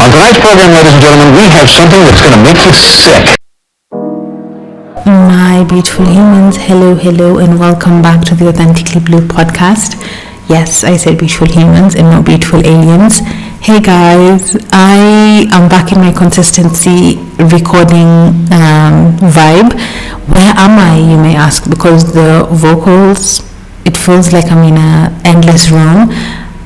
On tonight's program, ladies and gentlemen, we have something that's going to make you sick. My beautiful humans, hello, and welcome back to the Authentically Blue podcast. Yes, I said beautiful humans and not beautiful aliens. Hey guys, I am back in my consistency recording vibe. Where am I, you may ask, because the vocals, it feels like I'm in an endless room.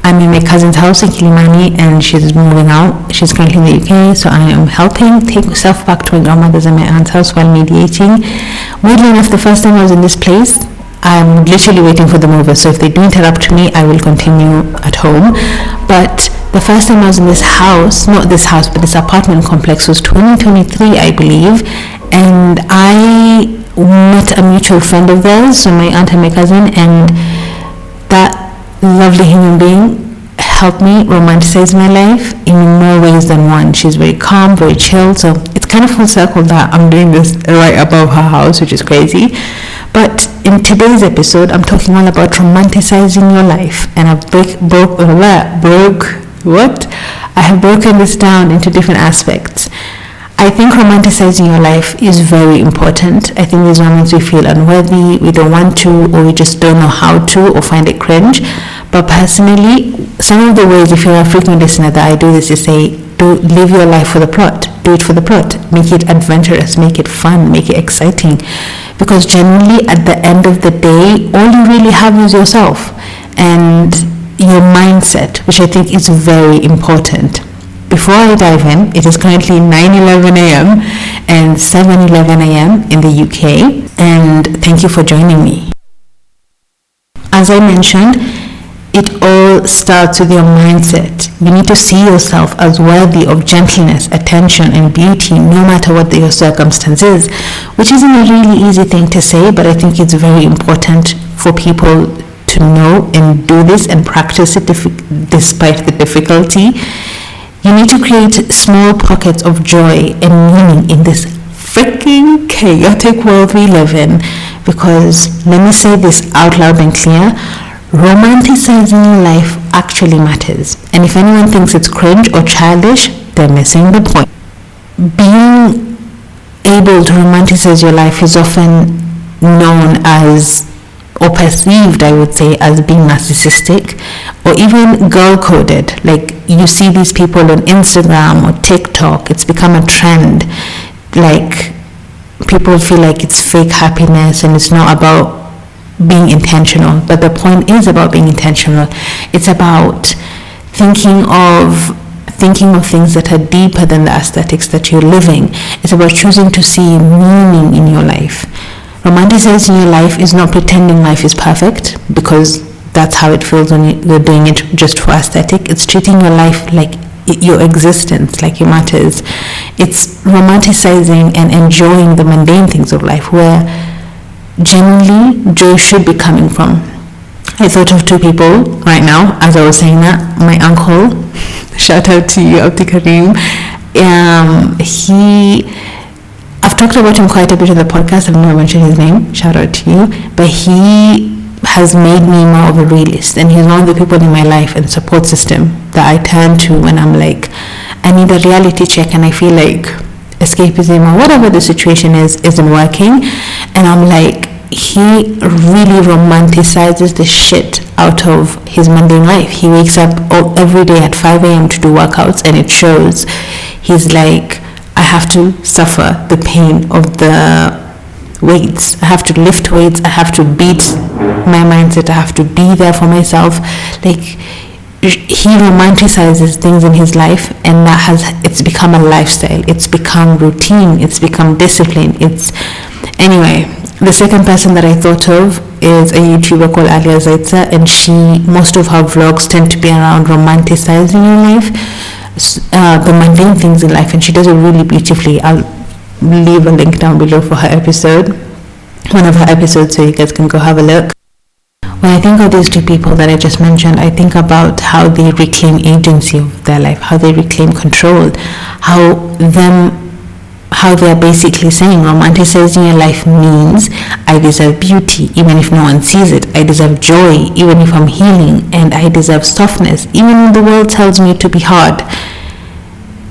I'm in my cousin's house in Kilimani and she's moving out. She's currently in the UK, so I am helping take myself back to my grandmother's and my aunt's house while mediating. Weirdly enough, the first time I was in this place, I'm literally waiting for the movers, so if they do interrupt me, I will continue at home. But the first time I was in this house, not this house, but this apartment complex, was 2023, I believe, and I met a mutual friend of theirs, so my aunt and my cousin, and that lovely human being helped me romanticize my life in more ways than one. She's very calm, very chill, so it's kind of full circle that I'm doing this right above her house, which is crazy. But in today's episode, I'm talking all about romanticizing your life, and I have broken this down into different aspects. I think romanticizing your life is very important. I think there's moments we feel unworthy, we don't want to, or we just don't know how to, or find it cringe. But personally, some of the ways, if you're a frequent listener, that I do this is say, live your life for the plot. Do it for the plot. Make it adventurous, make it fun, make it exciting. Because generally, at the end of the day, all you really have is yourself and your mindset, which I think is very important. Before I dive in, it is currently 9:11 a.m. and 7:11 a.m. in the UK, and thank you for joining me. As I mentioned, it all starts with your mindset. You need to see yourself as worthy of gentleness, attention, and beauty, no matter what your circumstance is, which isn't a really easy thing to say, but I think it's very important for people to know and do this and practice it despite the difficulty. You need to create small pockets of joy and meaning in this freaking chaotic world we live in, because let me say this out loud and clear, romanticizing your life actually matters. And if anyone thinks it's cringe or childish, they're missing the point. Being able to romanticize your life is often known as, or perceived, I would say, as being narcissistic or even girl-coded. Like, you see these people on Instagram or TikTok, it's become a trend. Like, people feel like it's fake happiness and it's not about being intentional. But the point is about being intentional. It's about thinking of things that are deeper than the aesthetics that you're living. It's about choosing to see meaning in your life. Romanticizing your life is not pretending life is perfect, because that's how it feels when you're doing it just for aesthetic. It's treating your life like your existence, like it matters. It's romanticizing and enjoying the mundane things of life, where genuinely joy should be coming from. I thought of two people right now as I was saying that. My uncle, shout out to you, Abdi Karim. I've talked about him quite a bit on the podcast. I've never mentioned his name. Shout out to you. But he has made me more of a realist, and he's one of the people in my life and support system that I turn to when I'm like, I need a reality check and I feel like escapism or whatever the situation isn't working. And I'm like, he really romanticizes the shit out of his mundane life. He wakes up every day at 5 a.m. to do workouts, and it shows. He's like, I have to suffer the pain of the weights. I have to lift weights. I have to beat my mindset. I have to be there for myself. Like, he romanticizes things in his life, and it's become a lifestyle. It's become routine. It's become discipline. Anyway, the second person that I thought of is a YouTuber called Alia Zaitza, and most of her vlogs tend to be around romanticizing your life, the mundane things in life, and she does it really beautifully. I'll leave a link down below for her episode, one of her episodes, so you guys can go have a look. When I think of these two people that I just mentioned, I think about how they reclaim agency of their life, how they reclaim control, how they're basically saying romanticizing your life means I deserve beauty even if no one sees it. I deserve joy even if I'm healing, and I deserve softness even when the world tells me to be hard.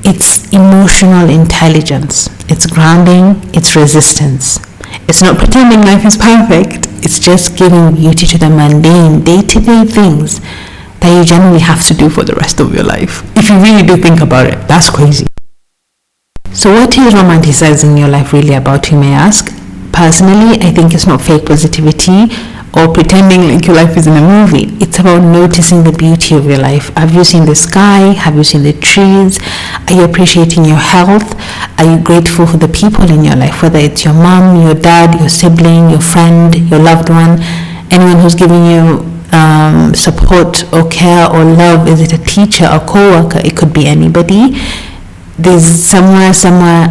It's emotional intelligence. It's grounding. It's resistance. It's not pretending life is perfect. It's just giving beauty to the mundane, day-to-day things that you generally have to do for the rest of your life. If you really do think about it, that's crazy. So what is romanticizing your life really about, you may ask? Personally, I think it's not fake positivity or pretending like your life is in a movie. It's about noticing the beauty of your life. Have you seen the sky? Have you seen the trees? Are you appreciating your health? Are you grateful for the people in your life, whether it's your mom, your dad, your sibling, your friend, your loved one, anyone who's giving you support or care or love? Is it a teacher, a co-worker? It could be anybody. There's someone somewhere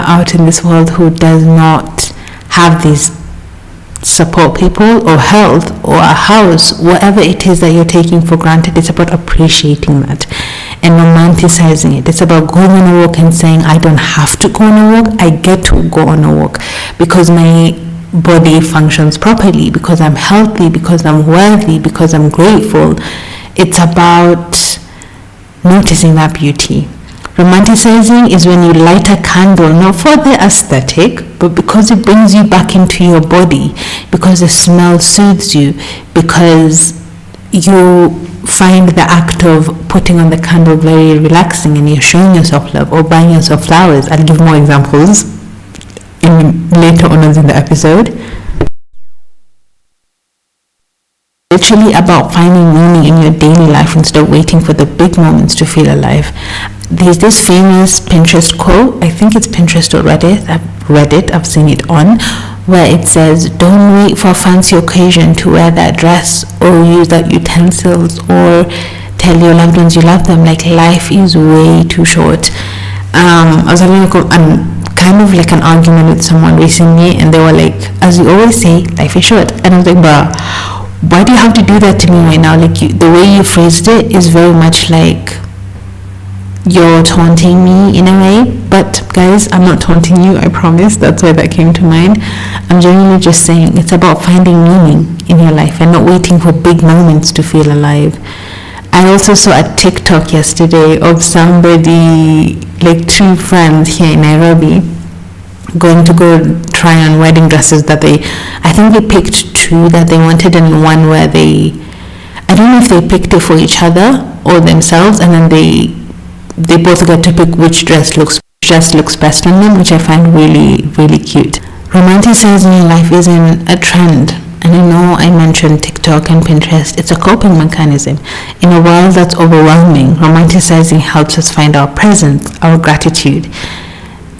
out in this world who does not have these support people or health or a house, whatever it is that you're taking for granted. It's about appreciating that and romanticizing it. It's about going on a walk and saying, I don't have to go on a walk, I get to go on a walk because my body functions properly, because I'm healthy, because I'm worthy, because I'm grateful. It's about noticing that beauty. Romanticizing is when you light a candle, not for the aesthetic, but because it brings you back into your body, because the smell soothes you, because you find the act of putting on the candle very relaxing and you're showing yourself love, or buying yourself flowers. I'll give more examples later on in the episode. Literally about finding meaning in your daily life instead of waiting for the big moments to feel alive. There's this famous Pinterest quote, I think it's Pinterest or Reddit, I've seen it on, where it says, don't wait for a fancy occasion to wear that dress or use that utensils or tell your loved ones you love them. Like, life is way too short. I was having kind of like an argument with someone recently, and they were like, as you always say, life is short. And I was like, bruh, why do you have to do that to me right now? Like, the way you phrased it is very much like you're taunting me in a way. But guys, I'm not taunting you, I promise. That's why that came to mind. I'm genuinely just saying it's about finding meaning in your life and not waiting for big moments to feel alive. I also saw a TikTok yesterday of somebody, like two friends here in Nairobi, going to go try on wedding dresses that I think they picked two that they wanted, and one where I don't know if they picked it for each other or themselves, and then they both get to pick which dress looks best on them, which I find really, really cute. Romanticizing your life isn't a trend, and I know I mentioned TikTok and Pinterest. It's a coping mechanism. In a world that's overwhelming, romanticizing helps us find our presence, our gratitude.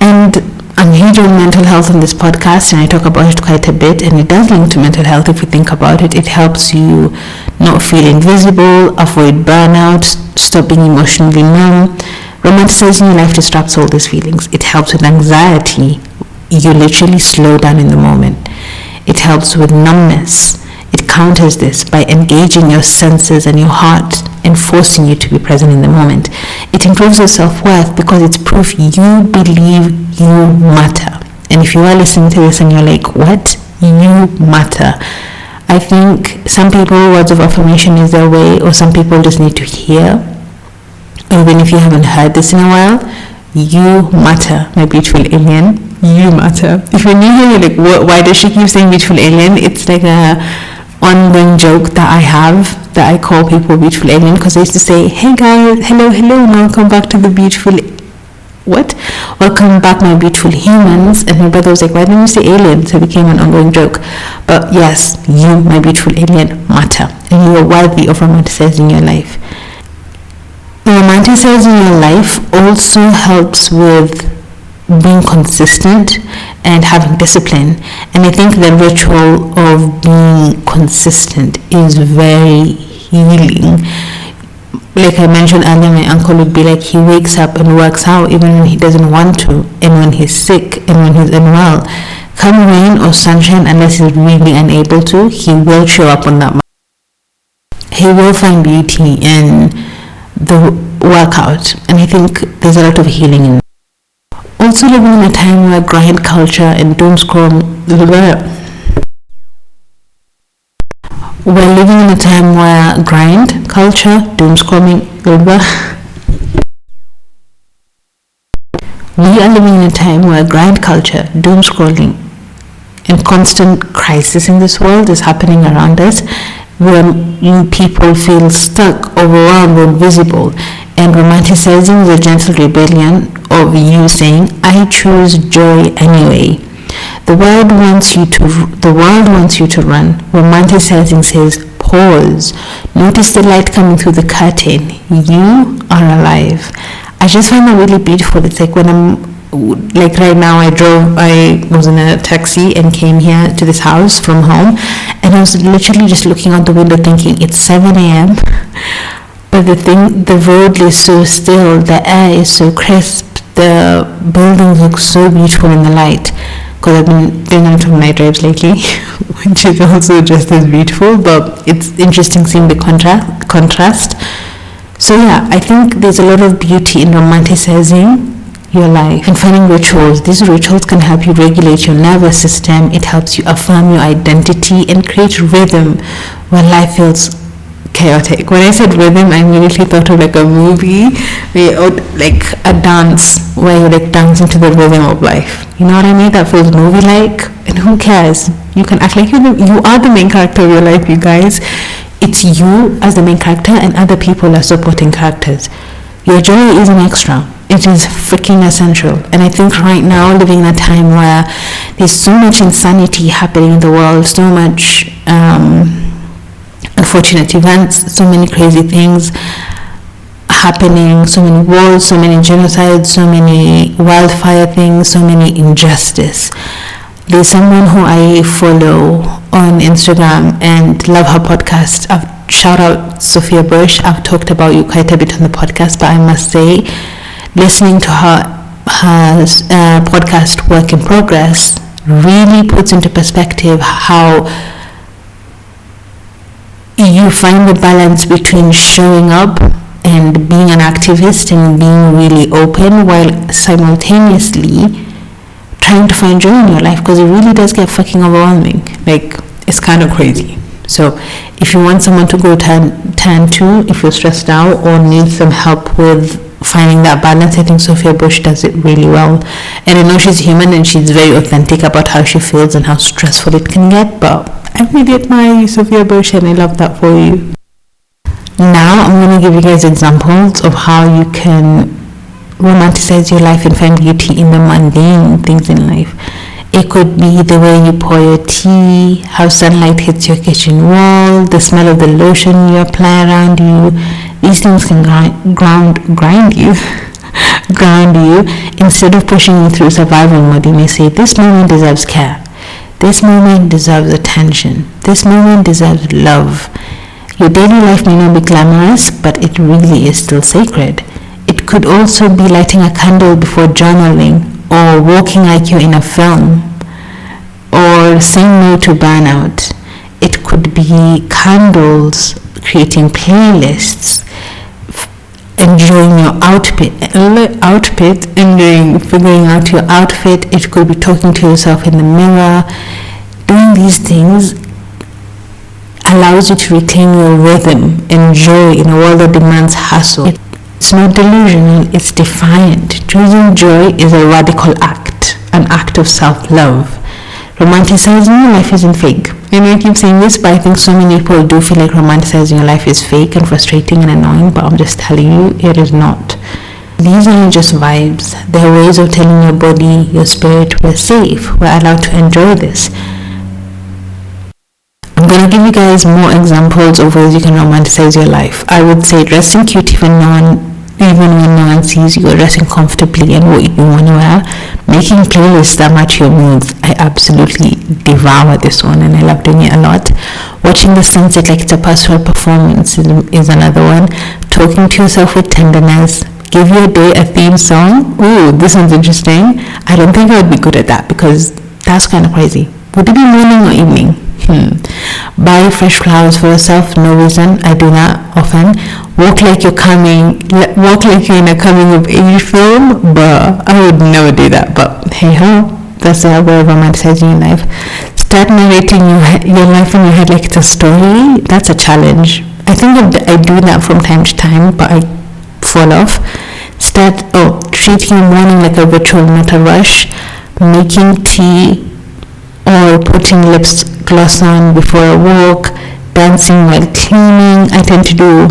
And I'm huge on mental health on this podcast, and I talk about it quite a bit, and it does link to mental health if you think about it. It helps you not feel invisible, avoid burnout, stop being emotionally numb. Romanticizing your life disrupts all these feelings. It helps with anxiety. You literally slow down in the moment. It helps with numbness. It counters this by engaging your senses and your heart and forcing you to be present in the moment. It improves your self-worth because it's proof you believe you matter. And if you are listening to this and you're like, what? You matter. I think some people, words of affirmation is their way, or some people just need to hear. Even if you haven't heard this in a while, you matter, my beautiful alien. You matter. If you're new here, you're like, why does she keep saying beautiful alien? It's like a ongoing joke that I have, that I call people beautiful alien, because I used to say, hey guys, hello, and welcome back to the beautiful, welcome back my beautiful humans. And my brother was like, why didn't you say alien? So it became an ongoing joke. But yes, you, my beautiful alien, matter, and you are worthy of romanticizing your life. Romanticizing your life also helps with being consistent and having discipline. And I think the ritual of being consistent is very healing. Like I mentioned earlier, my uncle would be like, he wakes up and works out even when he doesn't want to, and when he's sick, and when he's unwell. Come rain or sunshine, unless he's really unable to, he will show up on that. He will find beauty in the workout, and I think there's a lot of healing in it. Also living in a time where grind culture and doom scroll, we're living in a time where grind culture, doom scrolling, We are living in a time where grind culture, doom scrolling, and constant crisis in this world is happening around us, where people feel stuck, overwhelmed, invisible, and romanticizing the gentle rebellion of you saying, "I choose joy anyway." The world wants you to run. Romanticizing says, "Pause. Notice the light coming through the curtain. You are alive." I just find that really beautiful. It's like when I'm like right now, I was in a taxi and came here to this house from home, and I was literally just looking out the window thinking it's 7 a.m. But the road is so still, the air is so crisp, the buildings look so beautiful in the light, because I've been doing a lot of night drives lately, which is also just as beautiful, but it's interesting seeing the contrast. So yeah, I think there's a lot of beauty in romanticizing your life and finding rituals. These rituals can help you regulate your nervous system. It helps you affirm your identity and create rhythm when life feels chaotic. When I said rhythm, I immediately thought of like a movie, like a dance where you like dance into the rhythm of life. You know what I mean? That feels movie-like, and who cares? You can act like you are the main character of your life, you guys. It's you as the main character, and other people are supporting characters. Your joy is an extra. It is freaking essential. And I think right now, living in a time where there's so much insanity happening in the world, so much unfortunate events, so many crazy things happening, so many wars, so many genocides, so many wildfire things, so many injustice. There's someone who I follow on Instagram and love her podcast. Shout out Sophia Bush. I've talked about you quite a bit on the podcast, but I must say, listening to her podcast Work in Progress really puts into perspective how you find the balance between showing up and being an activist and being really open while simultaneously trying to find joy in your life, because it really does get fucking overwhelming. Like, it's kind of crazy. So if you want someone to go turn to, if you're stressed out or need some help with finding that balance, I think Sophia Bush does it really well. And I know she's human and she's very authentic about how she feels and how stressful it can get, but I really admire you, Sophia Bush, and I love that for you. Now I'm going to give you guys examples of how you can romanticize your life and find beauty in the mundane things in life. It could be the way you pour your tea, how sunlight hits your kitchen wall, the smell of the lotion you apply around you. These things can grind you ground you. Instead of pushing you through survival mode, you may say, this moment deserves care. This moment deserves attention. This moment deserves love. Your daily life may not be glamorous, but it really is still sacred. It could also be lighting a candle before journaling, or walking like you're in a film, or saying no to burnout. It could be candles, creating playlists, enjoying your outfit, figuring out your outfit. It could be talking to yourself in the mirror. Doing these things allows you to reclaim your rhythm and joy in a world that demands hustle. It's not delusional, it's defiant. Choosing joy is a radical act, an act of self-love. Romanticizing your life isn't fake. I know I keep saying this, but I think so many people do feel like romanticizing your life is fake and frustrating and annoying, but I'm just telling you, it is not. These aren't just vibes. They're ways of telling your body, your spirit, we're safe, we're allowed to enjoy this. I'm going to give you guys more examples of ways you can romanticize your life. I would say dressing cute even when no one sees you, or dressing comfortably and what you want to wear. Making playlists that match your moods. I absolutely devour this one and I love doing it a lot. Watching the sunset like it's a personal performance is another one. Talking to yourself with tenderness. Give your day a theme song. Ooh, this one's interesting. I don't think I would be good at that because that's kind of crazy. Would it be morning or evening? Buy fresh flowers for yourself, no reason. I do that often. Walk like you're in a coming of age film, but I would never do that. But hey ho, that's a way of romanticizing your life. Start narrating your life in your head like it's a story. That's a challenge. I think I do that from time to time, but I fall off. treating your morning like a ritual, not a rush, making tea or putting lips gloss on before a walk, dancing while cleaning. I tend to do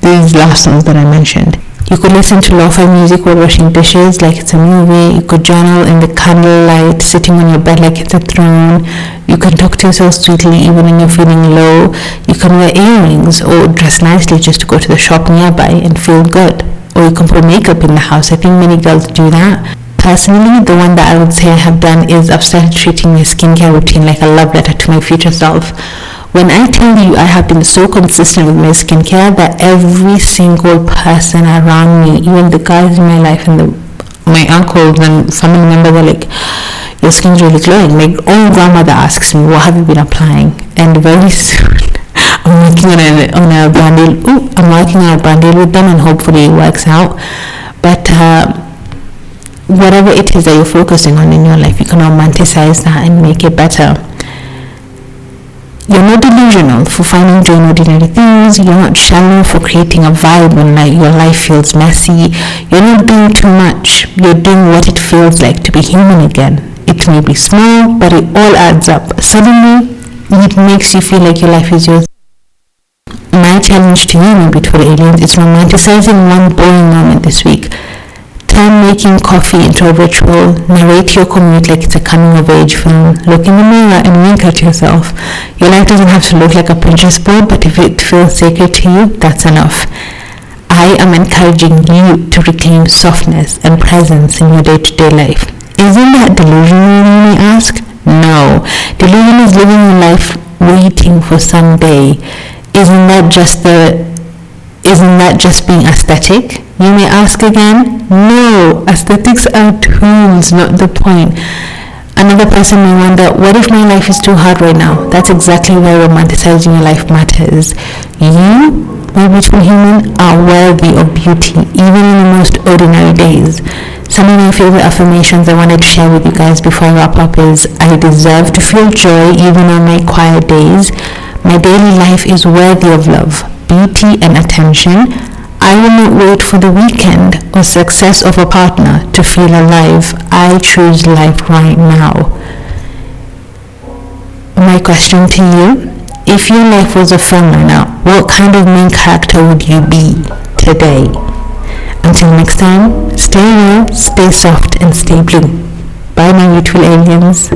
these last ones that I mentioned. You could listen to lo-fi music while washing dishes like it's a movie. You could journal in the candlelight, sitting on your bed like it's a throne. You can talk to yourself sweetly even when you're feeling low. You can wear earrings or dress nicely just to go to the shop nearby and feel good. Or you can put makeup in the house. I think many girls do that. Personally, the one that I would say I have done is I've started treating my skincare routine like a love letter to my future self. When I tell you I have been so consistent with my skincare that every single person around me, even the guys in my life and my uncles and family members are like, your skin's really glowing. My own grandmother asks me, what have you been applying? And very soon I'm working on a brand deal. I'm working on a brand deal with them and hopefully it works out. But whatever it is that you're focusing on in your life, you can romanticize that and make it better. You're not delusional for finding joy in ordinary things. You're not shallow for creating a vibe when your life feels messy. You're not doing too much. You're doing what it feels like to be human again. It may be small, but it all adds up. Suddenly, it makes you feel like your life is yours. My challenge to you, my beautiful aliens, is romanticizing one boring moment this week. Turn making coffee into a ritual. Narrate your commute like it's a coming-of-age film. Look in the mirror and wink at yourself. Your life doesn't have to look like a Pinterest board, but if it feels sacred to you, that's enough. I am encouraging you to reclaim softness and presence in your day-to-day life. Isn't that delusional, you may ask? No. Delusion is living your life waiting for someday. Isn't that just being aesthetic? You may ask again. No, aesthetics are tools, not the point. Another person may wonder, what if my life is too hard right now? That's exactly where romanticizing your life matters. You, my beautiful human, are worthy of beauty, even in the most ordinary days. Some of my favorite affirmations I wanted to share with you guys before I wrap up is, I deserve to feel joy even on my quiet days. My daily life is worthy of love, beauty, and attention. I will not wait for the weekend or success of a partner to feel alive. I choose life right now. My question to you, if your life was a film right now, what kind of main character would you be today? Until next time, stay well, stay soft, and stay blue. Bye, my beautiful aliens.